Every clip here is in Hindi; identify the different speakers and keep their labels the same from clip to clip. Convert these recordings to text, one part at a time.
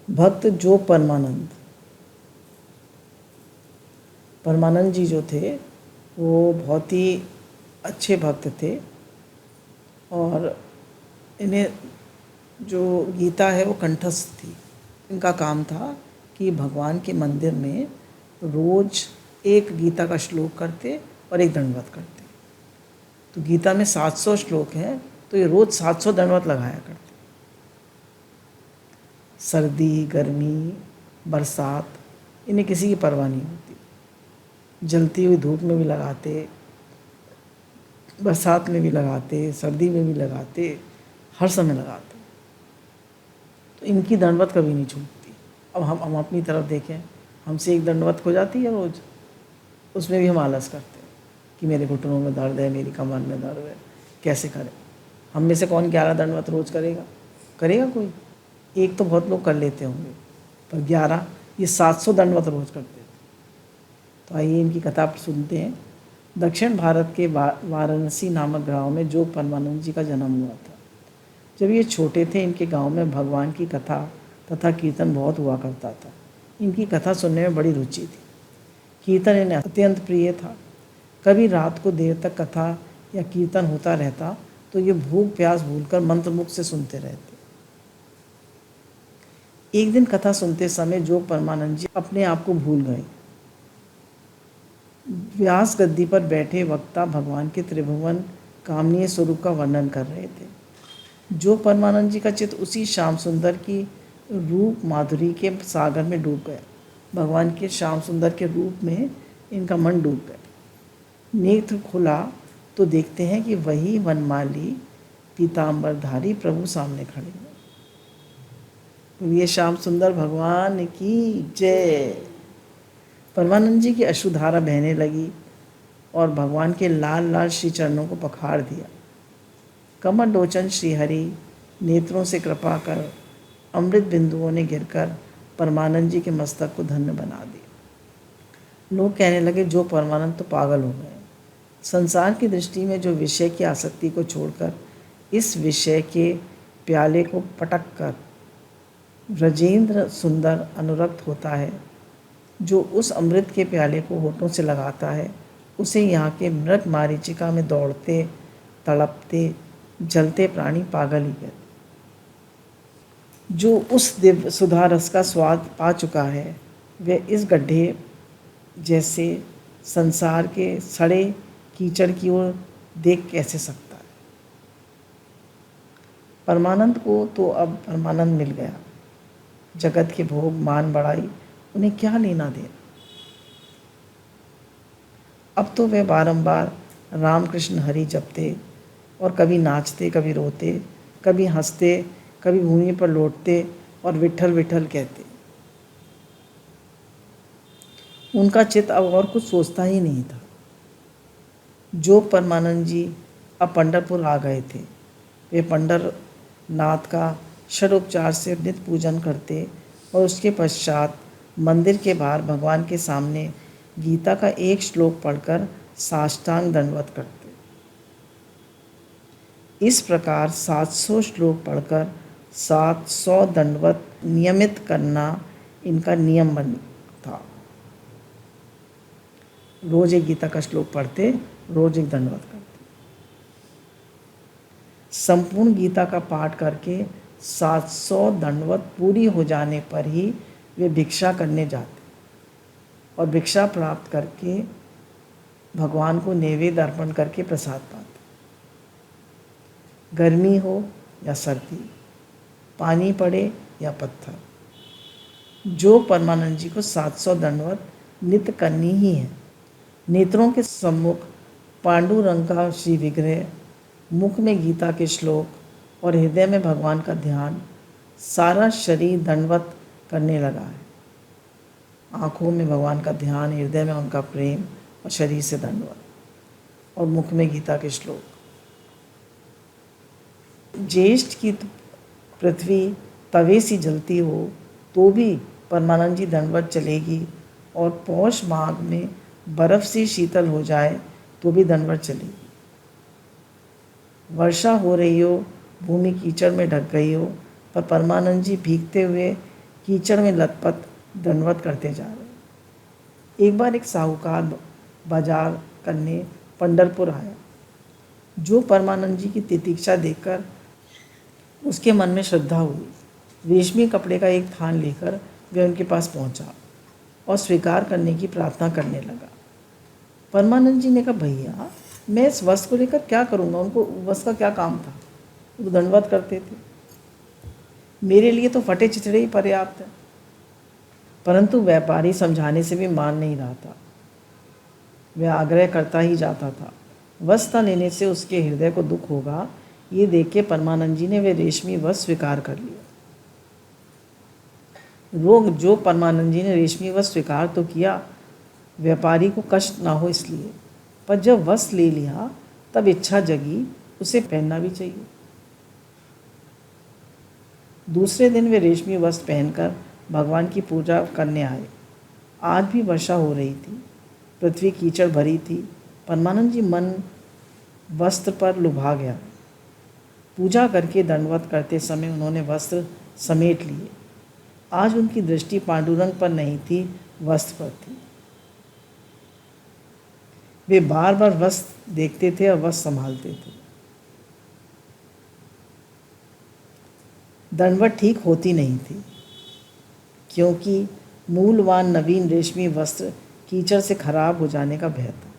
Speaker 1: भक्त जो परमानंद जी जो थे वो बहुत ही अच्छे भक्त थे। और इन्हें जो गीता है वो कंठस्थ थी। इनका काम था कि भगवान के मंदिर में रोज एक गीता का श्लोक करते और एक दंडवत करते। तो गीता में 700 श्लोक हैं, तो ये रोज 700 दंडवत लगाया करते। सर्दी, गर्मी, बरसात, इन्हें किसी की परवाह नहीं होती। जलती हुई धूप में भी लगाते, बरसात में भी लगाते, सर्दी में भी लगाते, हर समय लगाते। तो इनकी दंडवत कभी नहीं छूटती। अब हम अपनी तरफ देखें, हमसे एक दंडवत हो जाती है रोज़, उसमें भी हम आलस करते हैं कि मेरे घुटनों में दर्द है, मेरी कमर में दर्द है, कैसे करें। हम में से कौन 11 दंडवत रोज़ करेगा? करेगा कोई? एक तो बहुत लोग कर लेते होंगे, पर 11, ये 700 दंडवत रोज़ करते थे। तो आइए इनकी कथा सुनते हैं। दक्षिण भारत के वाराणसी नामक गांव में जोग परमानंद जी का जन्म हुआ था। जब ये छोटे थे, इनके गांव में भगवान की कथा तथा कीर्तन बहुत हुआ करता था। इनकी कथा सुनने में बड़ी रुचि थी। कीर्तन इन्हें अत्यंत प्रिय था। कभी रात को देर तक कथा या कीर्तन होता रहता तो ये भूख प्यास भूलकर मंत्रमुग्ध से सुनते रहते। एक दिन कथा सुनते समय जोग परमानंद जी अपने आप को भूल गए। व्यास गद्दी पर बैठे वक्ता भगवान के त्रिभुवन कामनीय स्वरूप का वर्णन कर रहे थे। जोग परमानंद जी का चित्त उसी श्याम सुंदर की रूप माधुरी के सागर में डूब गया। भगवान के श्याम सुंदर के रूप में इनका मन डूब गया। नेत्र खुला तो देखते हैं कि वही वनमाली पीताम्बरधारी प्रभु सामने खड़े हैं। ये श्याम सुंदर भगवान की जय। परमानंद जी की अश्रुधारा बहने लगी और भगवान के लाल लाल श्री चरणों को पखार दिया। कमर लोचन श्रीहरि नेत्रों से कृपा कर अमृत बिंदुओं ने गिरकर परमानंद जी के मस्तक को धन्य बना दिया। लोग कहने लगे, जो परमानंद तो पागल हो गए। संसार की दृष्टि में जो विषय की आसक्ति को छोड़कर इस विषय के प्याले को पटक कर ब्रजेंद्र सुंदर अनुरक्त होता है, जो उस अमृत के प्याले को होठों से लगाता है, उसे यहाँ के मृग मारीचिका में दौड़ते तड़पते जलते प्राणी पागल ही कहते। जो उस दिव्य सुधा रस का स्वाद पा चुका है, वह इस गड्ढे जैसे संसार के सड़े कीचड़ की ओर देख कैसे सकता है। परमानंद को तो अब परमानंद मिल गया। जगत के भोग मान बढ़ाई उन्हें क्या लेना देना। अब तो वे बारंबार राम कृष्ण हरि जपते और कभी नाचते, कभी रोते, कभी हंसते, कभी भूमि पर लौटते और विठल विठल कहते। उनका चित्त अब और कुछ सोचता ही नहीं था। जोग परमानंद जी अब पंढरपुर आ गए थे। वे पंढरनाथ का षडोपचार से नित्य पूजन करते और उसके पश्चात मंदिर के बाहर भगवान के सामने गीता का एक श्लोक पढ़कर साष्टांग दंडवत करते। इस प्रकार 700 श्लोक पढ़कर 700 दंडवत नियमित करना इनका नियम बन था। रोज एक गीता का श्लोक पढ़ते, रोज एक दंडवत करते। संपूर्ण गीता का पाठ करके 700 दंडवत पूरी हो जाने पर ही वे भिक्षा करने जाते और भिक्षा प्राप्त करके भगवान को नैवेद्य अर्पण करके प्रसाद पाते। गर्मी हो या सर्दी, पानी पड़े या पत्थर, जोग परमानंद जी को 700 दंडवत नित्य करनी ही है। नेत्रों के सम्मुख पांडुरंग का श्री विग्रह, मुख में गीता के श्लोक और हृदय में भगवान का ध्यान, सारा शरीर दंडवत करने लगा है। आँखों में भगवान का ध्यान, हृदय में उनका प्रेम और शरीर से दंडवत और मुख में गीता के श्लोक। ज्येष्ठ की पृथ्वी तवे सी जलती हो तो भी परमानंद जी दंडवत चलेगी, और पौष माघ में बर्फ से शीतल हो जाए तो भी दंडवत चलेगी। वर्षा हो रही हो, भूमि कीचड़ में ढक गई हो, पर परमानंद जी भीगते हुए कीचड़ में लथपथ दंडवत करते जा रहे। एक बार एक साहूकार बाजार करने पंढरपुर आया। जो परमानंद जी की तितिक्षा देखकर उसके मन में श्रद्धा हुई। रेशमी कपड़े का एक थान लेकर वह उनके पास पहुंचा और स्वीकार करने की प्रार्थना करने लगा। परमानंद जी ने कहा, भैया मैं इस वस्त्र को लेकर क्या करूँगा, उनको वस्त्र का क्या काम था, वो दंडवत करते थे, मेरे लिए तो फटे चिथड़े ही पर्याप्त है। परंतु व्यापारी समझाने से भी मान नहीं रहा था। वह आग्रह करता ही जाता था। वस्त्र लेने से उसके हृदय को दुख होगा, ये देख के परमानंद जी ने वे रेशमी वस्त्र स्वीकार कर लिया। जो परमानंद जी ने रेशमी वस्त्र स्वीकार तो किया, व्यापारी को कष्ट ना हो इसलिए, पर जब वस्त्र ले लिया तब इच्छा जगी उसे पहनना भी चाहिए। दूसरे दिन वे रेशमी वस्त्र पहनकर भगवान की पूजा करने आए। आज भी वर्षा हो रही थी, पृथ्वी कीचड़ भरी थी। परमानंद जी मन वस्त्र पर लुभा गया। पूजा करके दंडवत करते समय उन्होंने वस्त्र समेट लिए। आज उनकी दृष्टि पांडुरंग पर नहीं थी, वस्त्र पर थी। वे बार बार वस्त्र देखते थे और वस्त्र संभालते थे। दंडवत ठीक होती नहीं थी, क्योंकि मूलवान नवीन रेशमी वस्त्र कीचड़ से खराब हो जाने का भय था।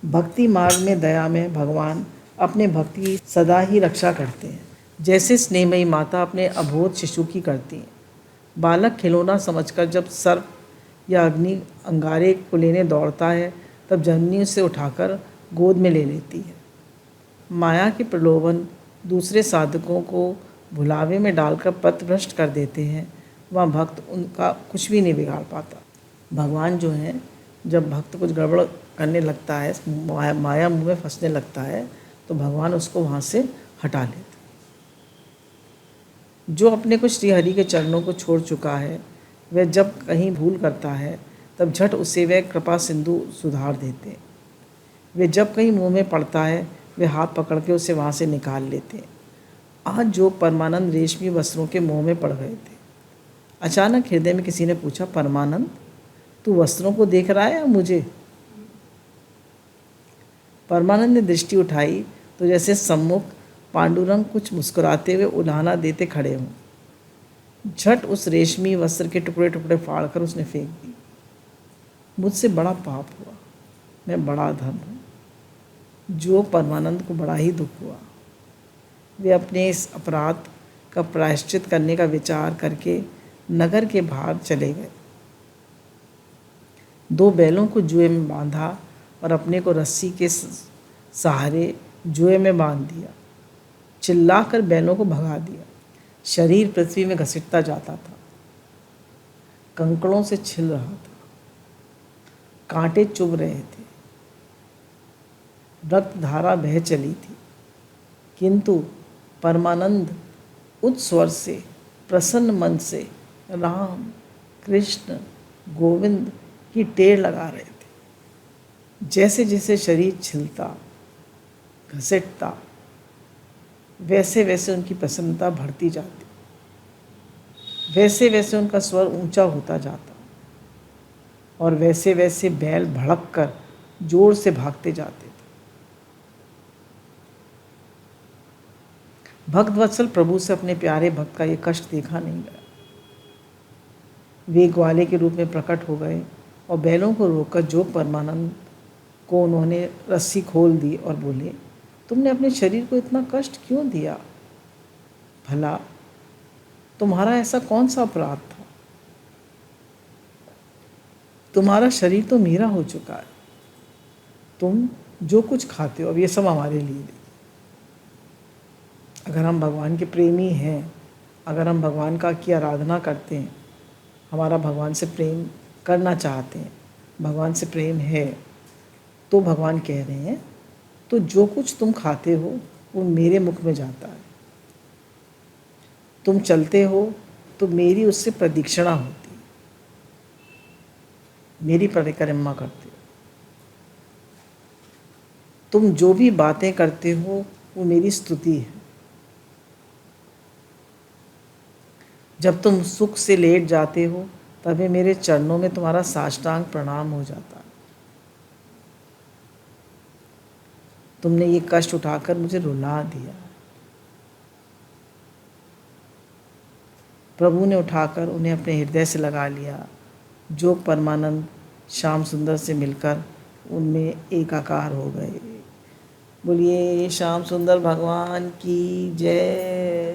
Speaker 1: भक्ति मार्ग में दया में भगवान अपने भक्ति की सदा ही रक्षा करते हैं, जैसे स्नेहमयी माता अपने अबोध शिशु की करती हैं। बालक खिलौना समझकर जब सर्प या अग्नि अंगारे को लेने दौड़ता है, तब जननी उसे उठाकर गोद में ले लेती है। माया के प्रलोभन दूसरे साधकों को भुलावे में डालकर पथभ्रष्ट कर देते हैं, वह भक्त उनका कुछ भी नहीं बिगाड़ पाता। भगवान जो है, जब भक्त कुछ गड़बड़ करने लगता है, माया मुँह में फंसने लगता है, तो भगवान उसको वहाँ से हटा लेते। जो अपने को श्रीहरि के चरणों को छोड़ चुका है, वह जब कहीं भूल करता है तब झट उसे वह कृपा सिंधु सुधार देते। वे जब कहीं मुँह में पड़ता है, वे हाथ पकड़ के उसे वहाँ से निकाल लेते। आज जो परमानंद रेशमी वस्त्रों के मुँह में पड़ गए थे। अचानक हृदय में किसी ने पूछा, परमानंद तू वस्त्रों को देख रहा है या मुझे? परमानंद ने दृष्टि उठाई तो जैसे सम्मुख पांडुरंग कुछ मुस्कुराते हुए उलाहना देते खड़े हों। झट उस रेशमी वस्त्र के टुकड़े टुकड़े फाड़कर उसने फेंक दी। मुझसे बड़ा पाप हुआ, मैं बड़ा धन हूँ। जो परमानंद को बड़ा ही दुख हुआ। वे अपने इस अपराध का प्रायश्चित करने का विचार करके नगर के बाहर चले गए। 2 बैलों को जुए में बांधा और अपने को रस्सी के सहारे जुए में बांध दिया। चिल्लाकर बैलों को भगा दिया। शरीर पृथ्वी में घसीटता जाता था, कंकड़ों से छिल रहा था, कांटे चुभ रहे थे, रक्त धारा बह चली थी, किंतु परमानंद उच्च स्वर से प्रसन्न मन से राम कृष्ण गोविंद की टेर लगा रहे थे। जैसे जैसे शरीर छिलता घसीटता, वैसे वैसे उनकी प्रसन्नता बढ़ती जाती, वैसे वैसे उनका स्वर ऊंचा होता जाता, और वैसे वैसे बैल भड़क कर जोर से भागते जाते थे। भक्त वत्सल प्रभु से अपने प्यारे भक्त का ये कष्ट देखा नहीं गया। वे ग्वाले के रूप में प्रकट हो गए और बैलों को रोककर जोग परमानंद को उन्होंने रस्सी खोल दी और बोले, तुमने अपने शरीर को इतना कष्ट क्यों दिया? भला तुम्हारा ऐसा कौन सा अपराध था? तुम्हारा शरीर तो मेरा हो चुका है। तुम जो कुछ खाते हो अब ये सब हमारे लिए। अगर हम भगवान के प्रेमी हैं, अगर हम भगवान की आराधना करते हैं, हमारा भगवान से प्रेम करना चाहते हैं, भगवान से प्रेम है, तो भगवान कह रहे हैं तो जो कुछ तुम खाते हो वो मेरे मुख में जाता है। तुम चलते हो तो मेरी उससे प्रदक्षिणा होती है, मेरी परिक्रमा करते हो। तुम जो भी बातें करते हो वो मेरी स्तुति है। जब तुम सुख से लेट जाते हो तभी मेरे चरणों में तुम्हारा साष्टांग प्रणाम हो जाता है। तुमने ये कष्ट उठाकर मुझे रुला दिया। प्रभु ने उठाकर उन्हें अपने हृदय से लगा लिया। जोग परमानंद श्याम सुंदर से मिलकर उनमें एकाकार हो गए। बोलिए श्याम सुंदर भगवान की जय।